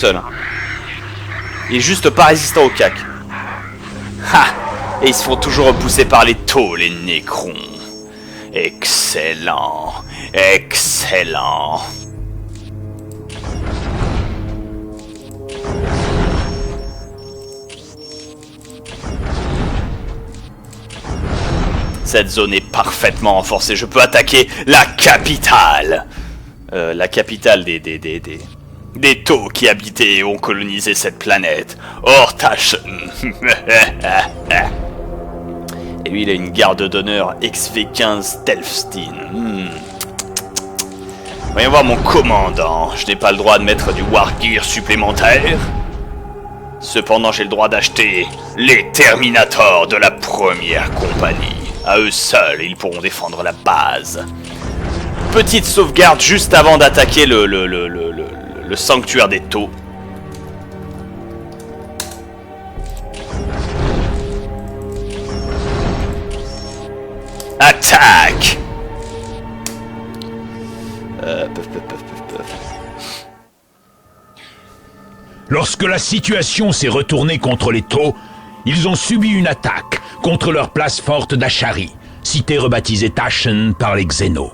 seul. Il est juste pas résistant au cac. Ha! Et ils se font toujours repousser par les taux, les nécrons. Excellent. Excellent. Cette zone est parfaitement renforcée. Je peux attaquer la capitale. La capitale des taux qui habitaient et ont colonisé cette planète. Ortachen. Et lui, il a une garde d'honneur XV15 Stelfstein. Voyons voir mon commandant. Je n'ai pas le droit de mettre du War Gear supplémentaire. Cependant, j'ai le droit d'acheter les Terminators de la première compagnie. À eux seuls, ils pourront défendre la base. Petite sauvegarde juste avant d'attaquer le sanctuaire des taux. Attaque! Lorsque la situation s'est retournée contre les taux, ils ont subi une attaque contre leur place forte d'Ashari, cité rebaptisée Taschen par les Xénos.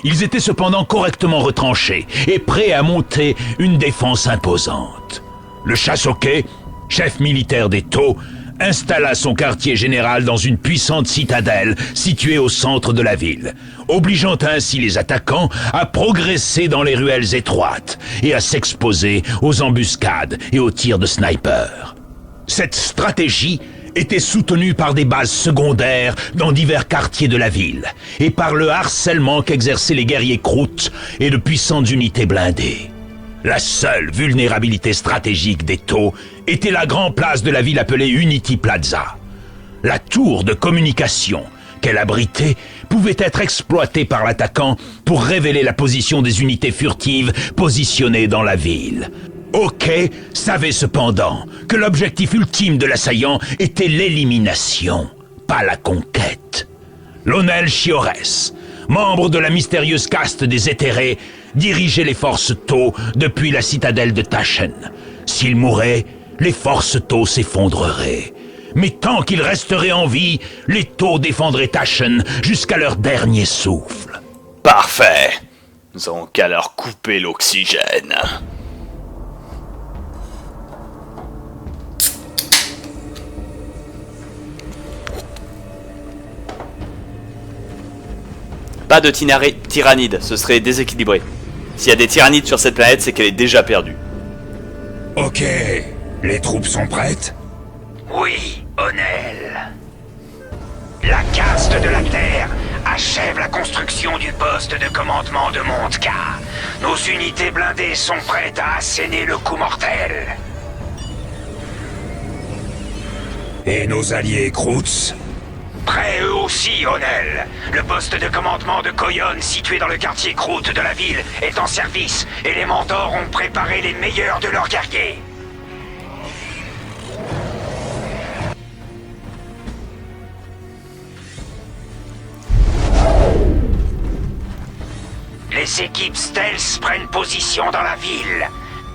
Ils étaient cependant correctement retranchés et prêts à monter une défense imposante. Le Chasoké, chef militaire des Taux, installa son quartier général dans une puissante citadelle située au centre de la ville, obligeant ainsi les attaquants à progresser dans les ruelles étroites et à s'exposer aux embuscades et aux tirs de snipers. Cette stratégie était soutenue par des bases secondaires dans divers quartiers de la ville et par le harcèlement qu'exerçaient les guerriers Krout et de puissantes unités blindées. La seule vulnérabilité stratégique des Taux était la grande place de la ville appelée Unity Plaza. La tour de communication qu'elle abritait pouvait être exploitée par l'attaquant pour révéler la position des unités furtives positionnées dans la ville. Ok savait cependant que l'objectif ultime de l'assaillant était l'élimination, pas la conquête. Lonel Chiores, membre de la mystérieuse caste des éthérés, dirigeait les forces Taux depuis la citadelle de Taschen. S'il mourait, les forces Taux s'effondreraient. Mais tant qu'il resterait en vie, les Taux défendraient Taschen jusqu'à leur dernier souffle. Parfait. Nous avons qu'à leur couper l'oxygène. Pas de tyrannide, ce serait déséquilibré. S'il y a des tyrannides sur cette planète, c'est qu'elle est déjà perdue. Ok, les troupes sont prêtes? Oui, Onel. La caste de la Terre achève la construction du poste de commandement de Montka. Nos unités blindées sont prêtes à asséner le coup mortel. Et nos alliés Kroots? Prêts eux aussi, Onel. Le poste de commandement de Koyon, situé dans le quartier Krout de la ville, est en service, et les mentors ont préparé les meilleurs de leurs guerriers. Les équipes stealth prennent position dans la ville,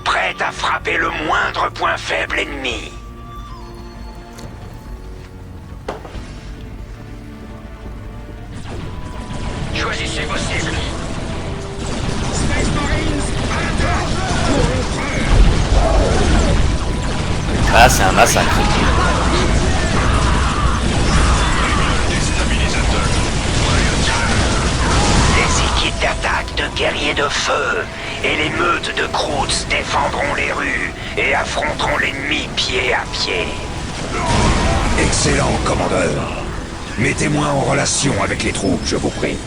prêtes à frapper le moindre point faible ennemi. Choisissez vos cibles. Space Marines, à l'attaque! Ah, c'est un massacre. Les équipes d'attaque de guerriers de feu et les meutes de Kroots défendront les rues et affronteront l'ennemi pied à pied. Excellent, commandeur. Mettez-moi en relation avec les troupes, je vous prie.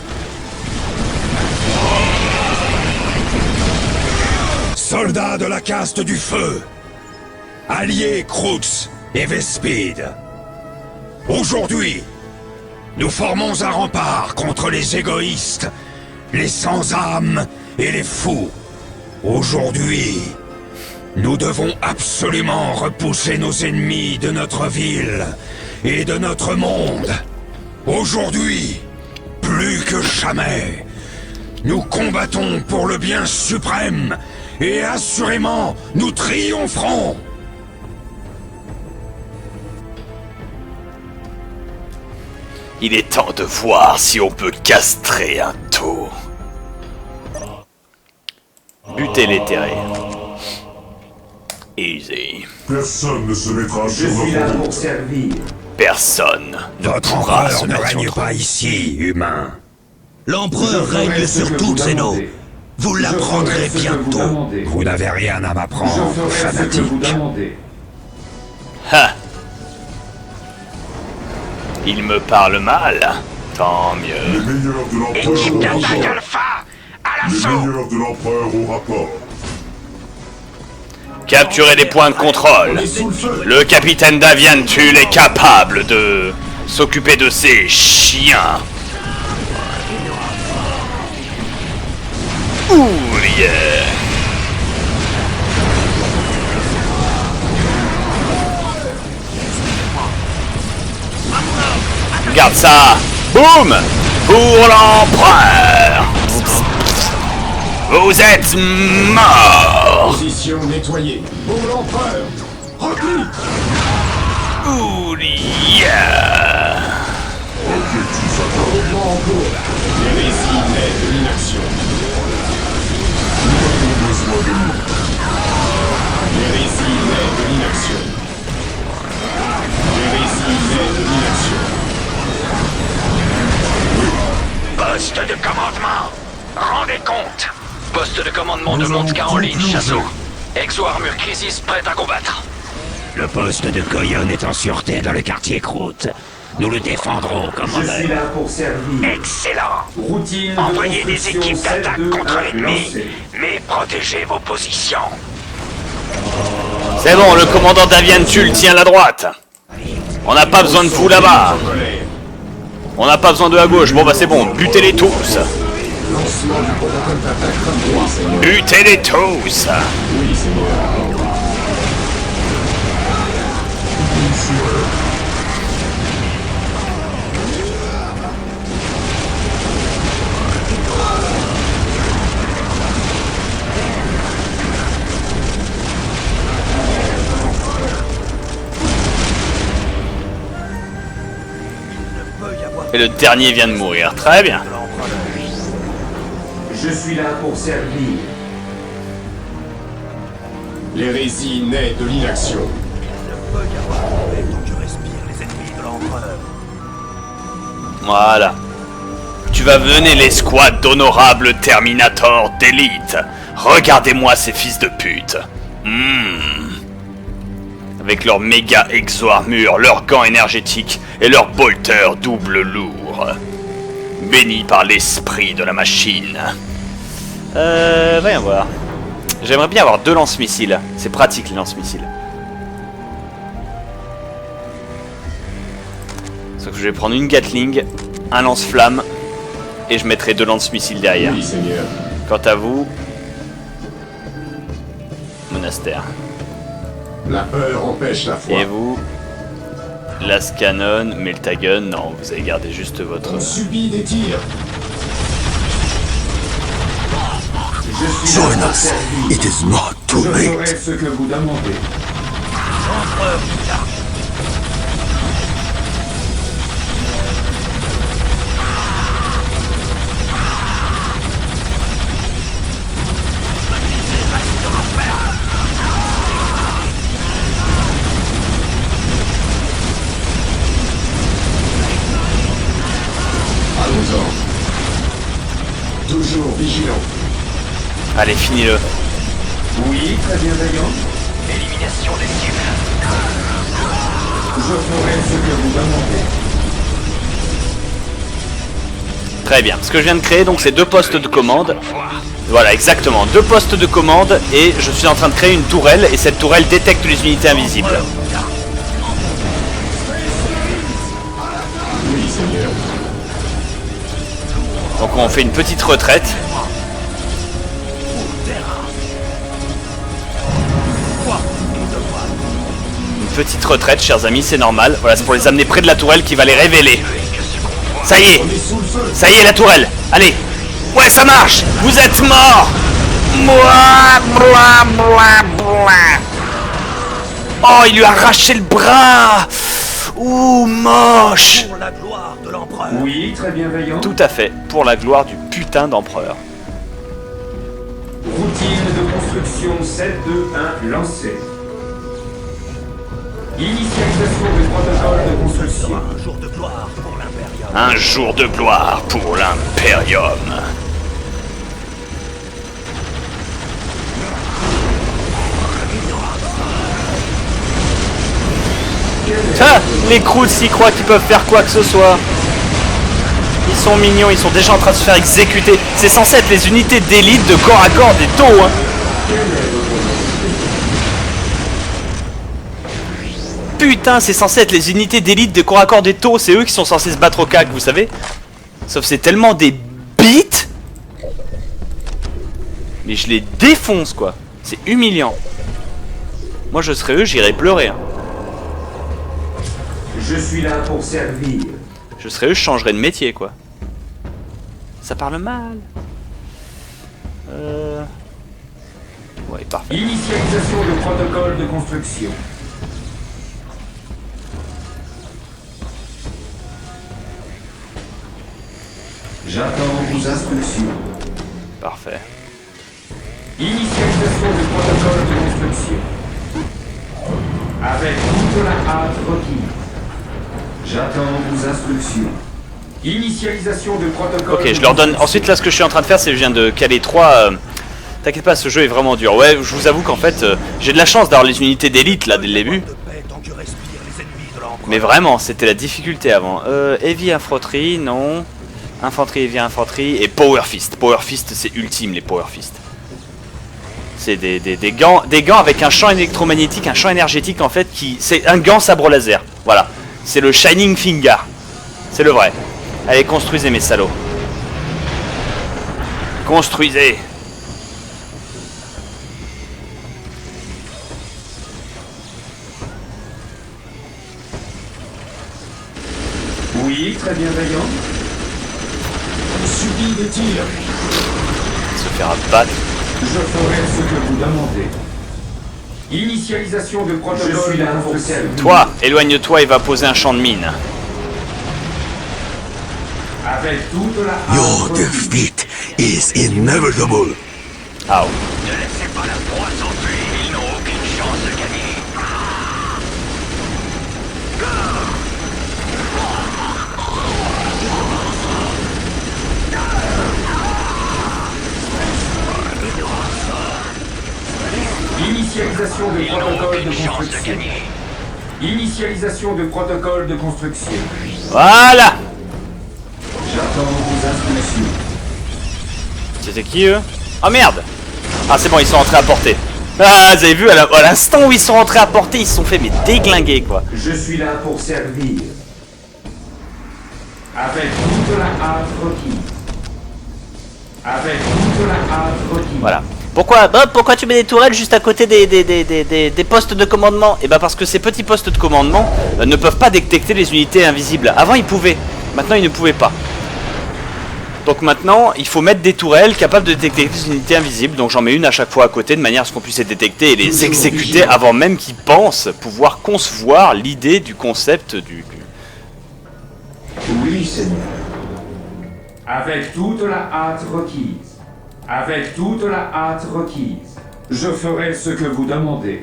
Soldats de la caste du feu, alliés Kroots et Vespide, aujourd'hui, nous formons un rempart contre les égoïstes, les sans-âme et les fous. Aujourd'hui, nous devons absolument repousser nos ennemis de notre ville et de notre monde. Aujourd'hui, plus que jamais, nous combattons pour le bien suprême et assurément, nous triompherons. Il est temps de voir si on peut castrer un taux. Buter les terriens. Easy. Personne ne se mettra sur notre route. Personne ne Votre pourra se empereur ne mettre règne contre pas ici, humain. L'empereur règne sur tout Xeno. Vous l'apprendrez bientôt. Vous n'avez rien à m'apprendre, fanatique. Ha! Il me parle mal. Tant mieux. Les meilleurs de l'empereur Équipe au d'attaque rapport. Alpha, à Les l'assaut. meilleurs de l'empereur au rapport. Capturer des points de contrôle. Le capitaine Daviantul est capable de s'occuper de ces chiens. Ouh yeah. Regarde ça. Boum. Pour l'empereur. Vous êtes mort. Position nettoyée. Pour l'empereur. Repli. Ouh yeah. Objectif atteint. Mouvement en cours. L'hérésie naît de l'inaction. Nous avons besoin de nous. L'hérésie naît de l'inaction. L'hérésie naît de l'inaction. Poste de commandement. Rendez compte. Poste de commandement de Montka en ligne, Chasso. Exo-armure Crisis prête à combattre. Le poste de Koyon est en sûreté dans le quartier Croûte. Nous le défendrons, commandeur. là pour servir. Excellent. Routine de Envoyez des construction équipes d'attaque 7-2 contre l'ennemi, lancée. mais protégez vos positions. C'est bon, le commandant Daviantul tient la droite. On n'a pas besoin de vous là-bas. On n'a pas besoin de à gauche. Bon bah c'est bon, butez-les tous. Lancement du protocole d'attaque 33, Seigneur. Butez-les tous. Oui, Seigneur. Et le dernier vient de mourir. Très bien. Je suis là pour servir. L'hérésie naît de l'inaction. Voilà. Tu vas mener l'escouade d'honorables Terminators d'élite. Regardez-moi ces fils de pute. Avec leur méga exo-armure, leurs gants énergétiques et leurs bolters double lourds. Bénis par l'esprit de la machine. Voyons voir. J'aimerais bien avoir 2 lance-missiles. C'est pratique les lance-missiles. Sauf que je vais prendre une Gatling, un lance-flamme, et je mettrai 2 lance-missiles derrière. Oui, Seigneur. Quant à vous... Monastère. La peur empêche la foi. Et vous... Lascanon, Meltagun, non, vous avez gardé juste votre... On subit des tirs. Je suis là Join pour us. servir. It is not too Je late. ferai ce que vous demandez. Allons-en. Toujours vigilant. Allez, finis-le. Oui, très bien, Dayan. Élimination des cibles. Je ferai ce que vous demandez. Très bien. Ce que je viens de créer, donc, c'est 2 postes de commande. Voilà, exactement. 2 postes de commande, et je suis en train de créer une tourelle, et cette tourelle détecte les unités invisibles. Oui, Seigneur. Donc on fait une petite retraite. Une petite retraite, chers amis, c'est normal. Voilà, c'est pour les amener près de la tourelle qui va les révéler. Ça y est. On est sous le feu. Ça y est, la tourelle. Allez. Ouais, ça marche. Vous êtes morts. Oh, il lui a arraché le bras. Ouh, moche. Pour la gloire de l'empereur. Oui, très bienveillant. Tout à fait, pour la gloire du putain d'empereur. Routine de construction 7-2-1 lancée. Initialisation du protocole de construction. Un jour de gloire pour l'Imperium. Un jour de gloire pour l'Imperium. Ah, les Croods s'y croient qu'ils peuvent faire quoi que ce soit. Ils sont mignons, ils sont déjà en train de se faire exécuter. C'est censé être les unités d'élite de corps à corps des taux, hein. Putain, c'est censé être les unités d'élite de corps à corps des taux. C'est eux qui sont censés se battre au CAC, vous savez. Sauf c'est tellement des bites. Mais je les défonce, quoi. C'est humiliant. Moi, je serais eux, j'irais pleurer, hein. Je suis là pour servir. Je serais eux, je changerais de métier, quoi. Ça parle mal. Ouais, parfait. Initialisation de protocole de construction. J'attends vos instructions. Parfait. Initialisation du protocole de construction. Avec toute la hâte requise. J'attends vos instructions. Initialisation de protocole. Ok, je leur donne. Ensuite, là, ce que je suis en train de faire, c'est que je viens de caler 3. T'inquiète pas, ce jeu est vraiment dur. Ouais, je vous avoue qu'en fait, j'ai de la chance d'avoir les unités d'élite là dès le début. Mais vraiment, c'était la difficulté avant. Heavy infanterie, non. Infanterie, heavy infanterie et Power Fist. Power Fist, c'est ultime les Power Fist. C'est des gants avec un champ électromagnétique, un champ énergétique en fait qui. C'est un gant sabre laser. Voilà. C'est le Shining Finger. C'est le vrai. Allez, construisez mes salauds. Construisez. Oui, très bienveillant. Subis des tirs. Se faire abattre. Je ferai ce que vous demandez. Initialisation de protocole. Je suis là pour servir. Toi, éloigne-toi, il va poser un champ de mine. Avec toute la hâte Your requise. defeat is inevitable. Ah, Ne laissez pas la proie s'enfuir, ils n'ont aucune chance de gagner. Initialisation de Ils n'ont protocole de aucune chance de construction. gagner. Initialisation de protocole de construction. voilà. J'attends vos instructions. C'était qui eux? Oh merde. Ah c'est bon, ils sont rentrés à portée. Ah, vous avez vu, à l'instant où ils sont rentrés à portée, ils se sont fait mais déglinguer quoi. Je suis là pour servir. Avec toute la hâte requise. Avec toute la hâte requise. Voilà. Pourquoi tu mets des tourelles juste à côté des postes de commandement? Et bah parce que ces petits postes de commandement ne peuvent pas détecter les unités invisibles. Avant ils pouvaient, maintenant ils ne pouvaient pas. Donc maintenant il faut mettre des tourelles capables de détecter les unités invisibles. Donc j'en mets une à chaque fois à côté de manière à ce qu'on puisse les détecter et les exécuter avant même qu'ils pensent pouvoir concevoir l'idée du concept du... Oui, Seigneur. Avec toute la hâte requise. Avec toute la hâte requise. Je ferai ce que vous demandez.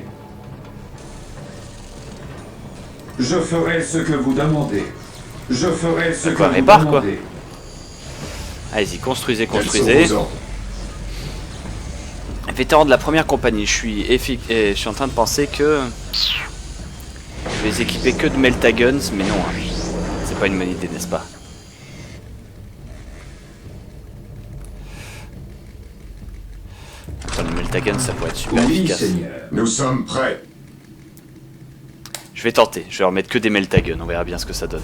Je ferai ce que vous demandez. Je ferai ce que Quoi, vous répare, quoi. demandez. Allez-y, construisez, Quels sont construisez. vos ordres? Vétéran de la première compagnie, je suis en train de penser que je vais les équiper que de Meltaguns, mais non, hein. C'est pas une bonne idée, n'est-ce pas? Attends, le Meltagun, ça pourrait être super Oui, efficace. Seigneur. Nous sommes prêts. Je vais tenter, je vais remettre que des Meltaguns, on verra bien ce que ça donne.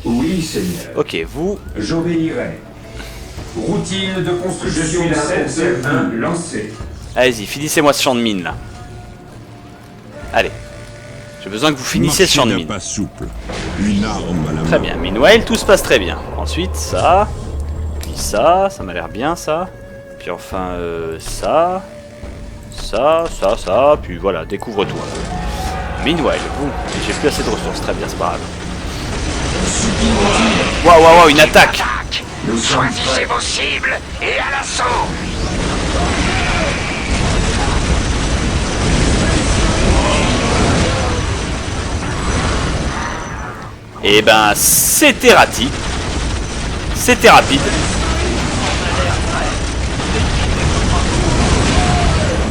Oui, Seigneur. Ok, vous, J'obéirai. Routine de construction 7-2-1 lancée. allez-y, finissez-moi ce champ de mine là. Allez. J'ai besoin que vous finissiez ce champ de Marcher mine. d'un pas souple, une arme à la main. Très bien, meanwhile, tout se passe très bien. Ensuite, ça, puis aussi ça, ça m'a l'air bien ça. Puis enfin ça, puis voilà, découvre tout. Meanwhile, boum, j'ai plus assez de ressources, très bien, c'est pas grave. Waouh, une attaque! Choisissez vos cibles et à l'assaut! Et ben, c'était rapide. C'était rapide.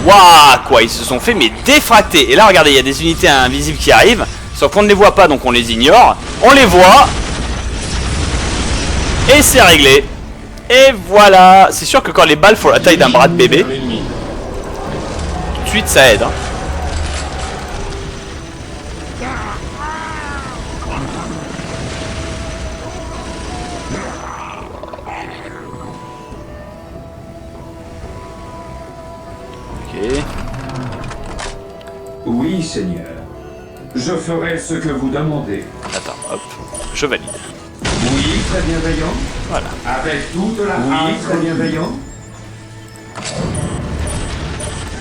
Waouh, quoi, ils se sont fait mais défracter. Et là, regardez, il y a des unités invisibles qui arrivent. Sauf qu'on ne les voit pas, donc on les ignore. On les voit. Et c'est réglé. Et voilà. C'est sûr que quand les balles font la taille d'un bras de bébé, tout de suite ça aide. Hein. Oui, Seigneur. Je ferai ce que vous demandez. Attends, hop, je valide. Oui, très bienveillant. Voilà. Avec toute la Oui, très bienveillant.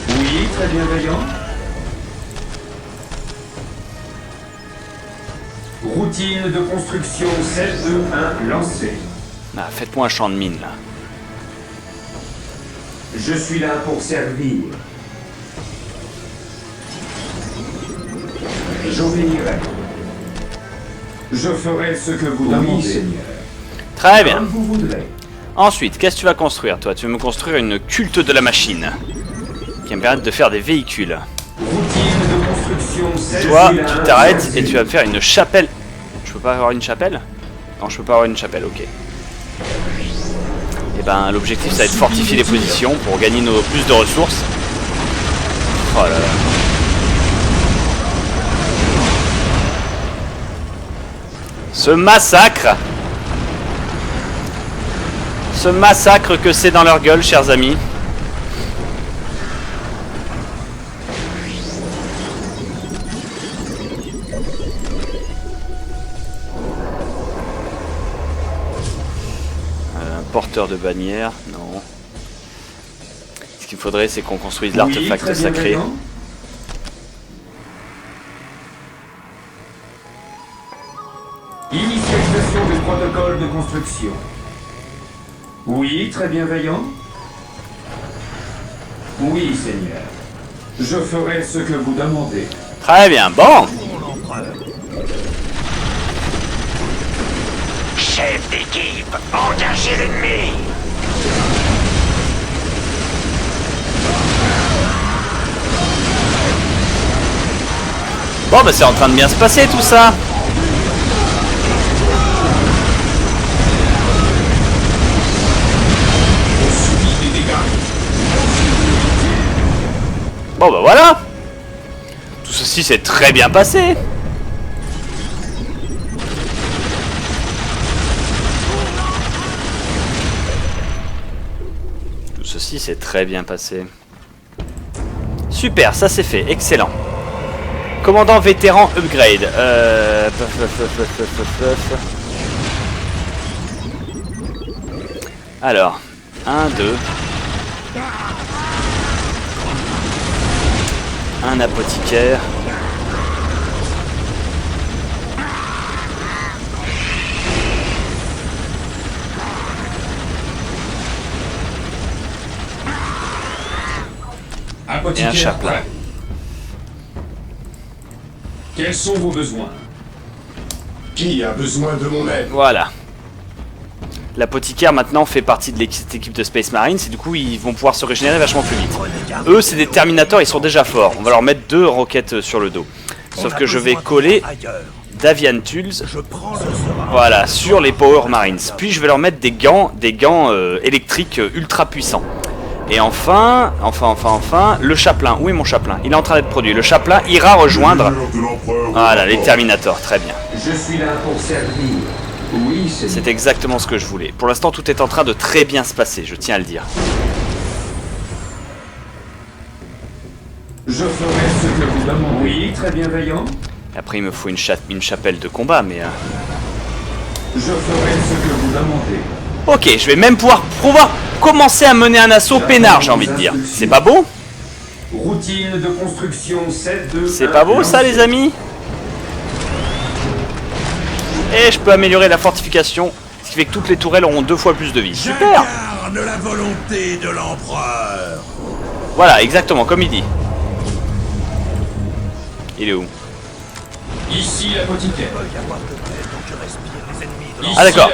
Oui, très bienveillant. Routine de construction 721 lancée. Ah, faites-moi un champ de mine là. Je suis là pour servir. J'obéirai. Je ferai ce que vous demandez, Seigneur. Très bien. Comme vous voudrez. Ensuite, qu'est-ce que tu vas construire toi? Tu veux me construire une culte de la machine qui va me permettre de faire des véhicules. Routine de construction 7. Toi, tu t'arrêtes et tu vas me faire une chapelle. Je peux pas avoir une chapelle? Non, je peux pas avoir une chapelle, ok. Et ben, l'objectif, ça va être de fortifier les positions pour gagner plus de ressources. Oh là là. Ce massacre que c'est dans leur gueule, chers amis. Un porteur de bannière, non. Ce qu'il faudrait, c'est qu'on construise l'artefact sacré. Initialisation du protocole de construction. Oui, très bienveillant. Oui, Seigneur. Je ferai ce que vous demandez. Très bien, bon. Chef d'équipe, engagez l'ennemi. Bon, bah c'est en train de bien se passer tout ça. Bon bah voilà. Tout ceci s'est très bien passé. Tout ceci s'est très bien passé. Super, ça c'est fait, excellent. Commandant vétéran upgrade. Alors, 1, 2. Un apothicaire. Et un chapelain. Quels sont vos besoins? Qui a besoin de mon aide? Voilà. L'apothicaire maintenant fait partie de cette équipe de Space Marines et du coup ils vont pouvoir se régénérer vachement plus vite. Eux c'est des Terminators, ils sont déjà forts. On va leur mettre 2 roquettes sur le dos. Sauf que je vais coller Davian Tools, voilà, sur les Power Marines. Puis je vais leur mettre des gants électriques ultra puissants. Et enfin, le chapelain. Où est mon chapelain? Il est en train d'être produit. Le chapelain ira rejoindre, voilà, les Terminators, très bien. Je suis là pour servir. Oui, c'est exactement ce que je voulais. Pour l'instant, tout est en train de très bien se passer, je tiens à le dire. Je ferai ce que vous demandez. Oui, très bienveillant. Après, il me faut une chapelle de combat, mais... Je ferai ce que vous demandez. Ok, je vais même pouvoir commencer à mener un assaut peinard, j'ai envie de dire. C'est pas beau? Routine de construction 7-2. C'est pas beau ça, les amis? Et je peux améliorer la fortification, ce qui fait que toutes les tourelles auront 2 fois plus de vie. Super! J'incarne la volonté de l'empereur. Voilà, exactement, comme il dit. Il est où? Ici l'apothicaire. Ah d'accord.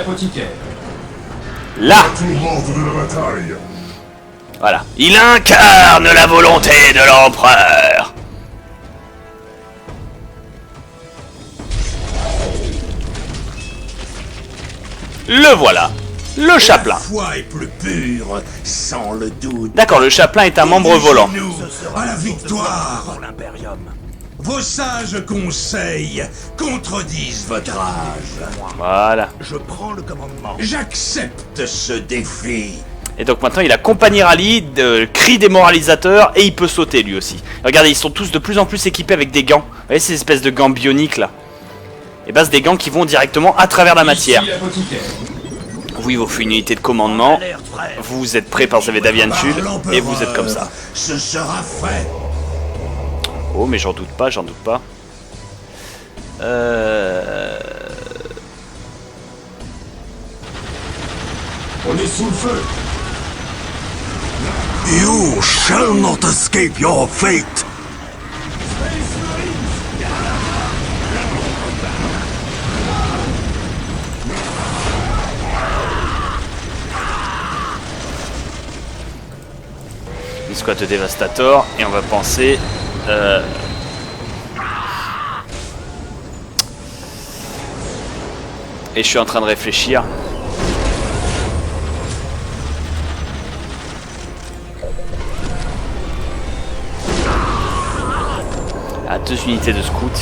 Là! Tourmente de la bataille. Voilà. Il incarne la volonté de l'empereur. Le voilà. Le chapelain. La foi est plus pure, sans le doute. D'accord, le chapelain est un membre volant. Nous à la victoire. Vos sages conseils contredisent votre âge. Voilà. Je prends le commandement. J'accepte ce défi. Et donc maintenant il a compagnie rallye, de cri démoralisateur et il peut sauter lui aussi. Regardez, ils sont tous de plus en plus équipés avec des gants. Vous voyez ces espèces de gants bioniques là? Et bah c'est des gants qui vont directement à travers la matière. Oui, vos unités de commandement, vous êtes prêts par Davian Sud et vous êtes comme ça. Ce sera fait. Oh mais j'en doute pas, j'en doute pas. On est sous le feu. You shall not escape your fate. Une squad de Devastator et on va penser... Et je suis en train de réfléchir. À 2 unités de scout.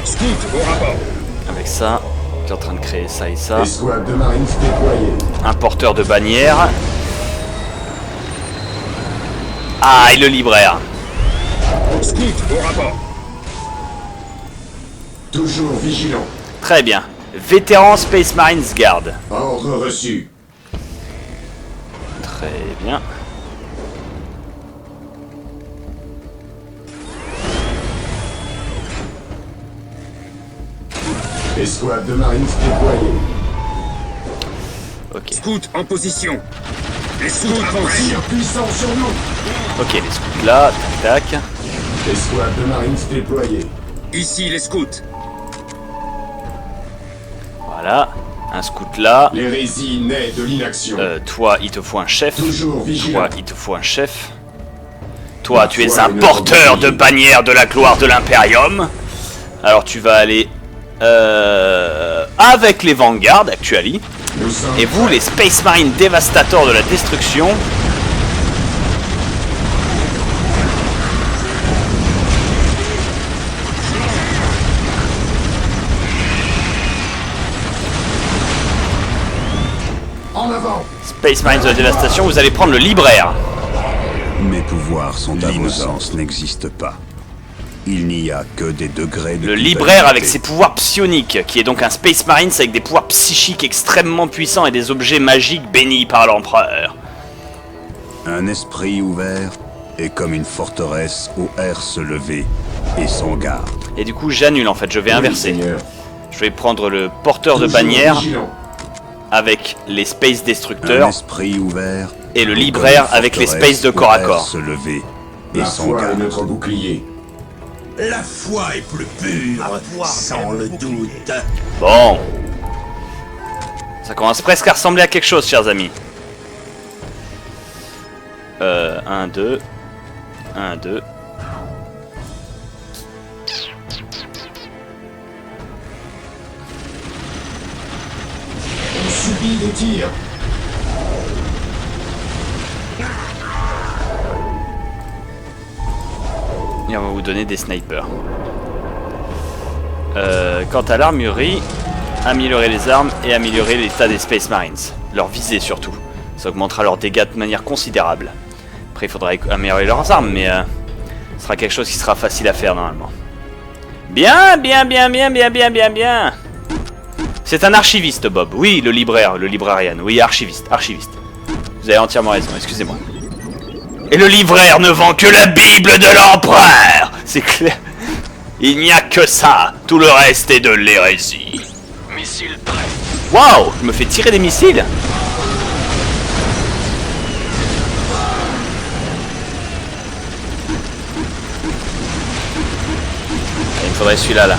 Scout au rapport. Avec ça, qui est en train de créer ça et ça. Escouade de Marines déployée. Un porteur de bannière. Ah, et le libraire. Scout au rapport. Toujours vigilant. Très bien. Vétéran Space Marines Guard. Ordre reçu. Très bien. Escouade de Marines déployée. Ok. Scout en position. Les scouts tir puissant sur nous. Ok, les scouts là, tac tac. Escouade de Marines déployée. Ici les scouts. Voilà. Un scout là. L'hérésie naît de l'inaction. Toi, il te faut un chef. Toujours vigilant. Toi, il te faut un chef. Toi, tu es un porteur de bannière de la gloire de l'Imperium. Alors tu vas aller avec les Vanguard, actually. Et vous, les Space Marines Dévastateurs de la destruction. En avant. Space Marines de la dévastation, vous allez prendre le libraire. Mes pouvoirs sont à vos sens n'existe pas. Il n'y a que des degrés de... Le libraire avec ses pouvoirs psioniques, qui est donc un Space Marines avec des pouvoirs psychiques extrêmement puissants et des objets magiques bénis par l'empereur. Un esprit ouvert est comme une forteresse où air se lever et son garde. Et du coup j'annule en fait, je vais inverser. Seigneur. Je vais prendre le porteur de Toujours bannière vigilant. avec les Space Un Destructeurs esprit ouvert et le est libraire comme une avec les forteresse Space de où corps à air corps. se lever et La son foi est garde. notre bouclier. La foi est plus pure, sans le doute. Bon. Ça commence presque à ressembler à quelque chose, chers amis. 1, 2. 1, 2. On subit des tirs. Et on va vous donner des snipers. Quant à l'armurerie, améliorer les armes et améliorer l'état des Space Marines. Leur visée surtout. Ça augmentera leurs dégâts de manière considérable. Après il faudra améliorer leurs armes, mais ce sera quelque chose qui sera facile à faire normalement. Bien, bien, bien, bien, bien, bien, bien, bien. C'est un archiviste, Bob. Oui, le libraire, le librarian. Oui, archiviste, archiviste. Vous avez entièrement raison, excusez-moi. Et le libraire ne vend que la Bible de l'Empereur. C'est clair. Il n'y a que ça. Tout le reste est de l'hérésie. Missile prêt. Waouh, je me fais tirer des missiles. Il me faudrait celui-là, là.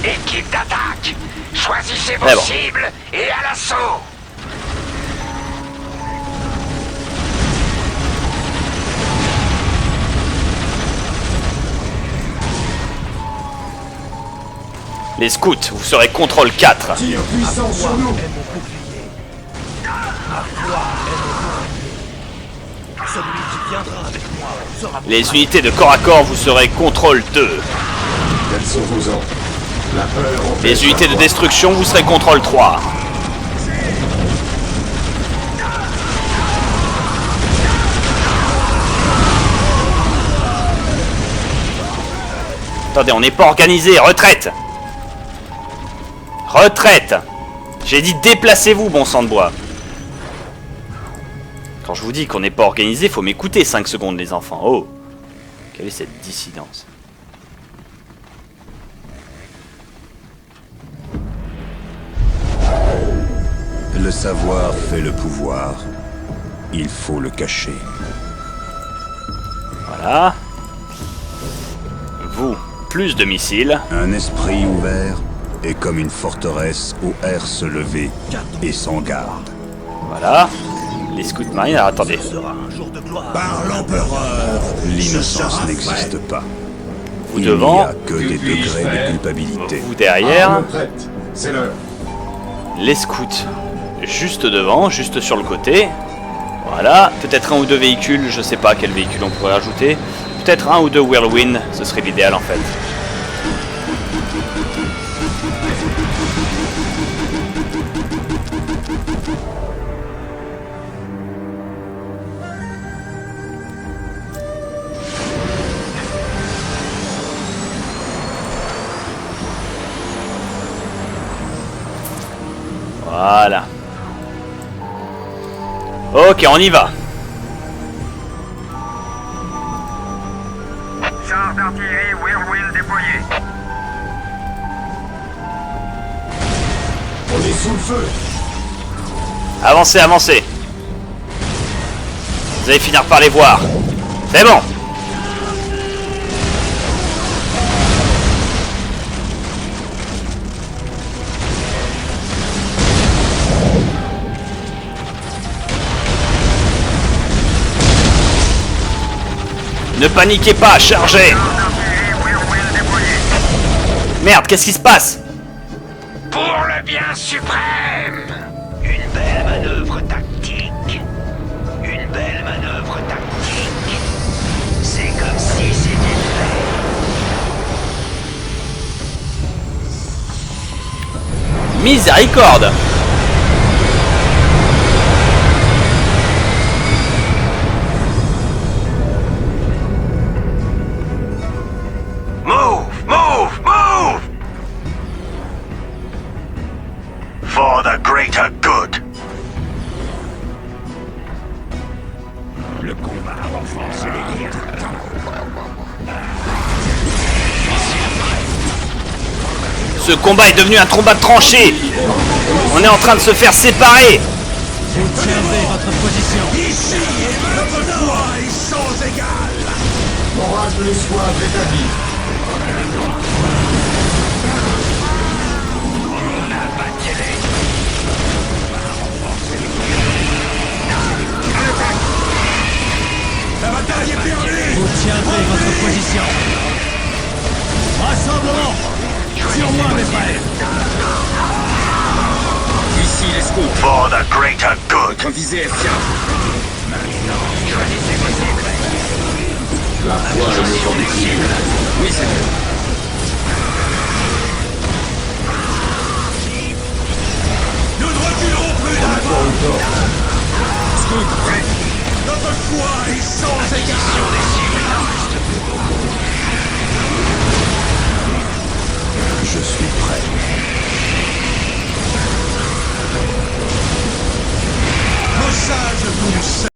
Équipe d'attaque. Choisissez vos Mais bon. cibles et à l'assaut. Les scouts, vous serez contrôle 4. Tir puissant sur nous. Les unités de corps à corps, vous serez contrôle 2. Quels sont vos ordres? La peur en fait Les unités de parfois. destruction, vous serez contrôle 3. Attendez, on n'est pas organisé, retraite. Retraite. J'ai dit déplacez-vous, bon sang de bois. Quand je vous dis qu'on n'est pas organisé, faut m'écouter 5 secondes, les enfants. Oh, quelle est cette dissidence? Le savoir fait le pouvoir. Il faut le cacher. Voilà. Vous, plus de missiles. Un esprit ouvert est comme une forteresse où herse levé et sans garde. Voilà. Les scouts marines, alors attendez. Par l'empereur. L'innocence n'existe pas. Vous Il devant, n'y a que des degrés de culpabilité. vous derrière. Armes prêtes. C'est l'heure. Les scouts juste devant, juste sur le côté. Voilà, peut-être un ou deux véhicules, je sais pas quel véhicule on pourrait ajouter. Peut-être un ou deux Whirlwind, ce serait l'idéal en fait. Voilà. Ok, on y va. Chars d'artillerie Whirlwind déployés. On est sous le feu. Avancez, avancez. Vous allez finir par les voir. C'est bon. Ne paniquez pas, chargez. Chars d'artillerie Whirlwind déployés. Merde, qu'est-ce qui se passe? Pour le bien suprême. Une belle manœuvre tactique. Une belle manœuvre tactique. C'est comme si c'était fait. Miséricorde. Move! Move! Move! For the greater good. Le combat a renforcé les guerres. Ce combat est devenu un combat de tranchées. On est en train de se faire séparer. Morale de l'escouade rétabli. La bataille est perdue. Vous tiendrez votre position. Rassemblement. Sur moi, mes frères. Ici les scouts. For the greater good. Votre visée est fiable. La foi est le temps des cibles. Oui, c'est vrai. Nous ne reculerons plus dans la porte. Scout, prêt. Notre foi est sans égard. Je suis prêt. passage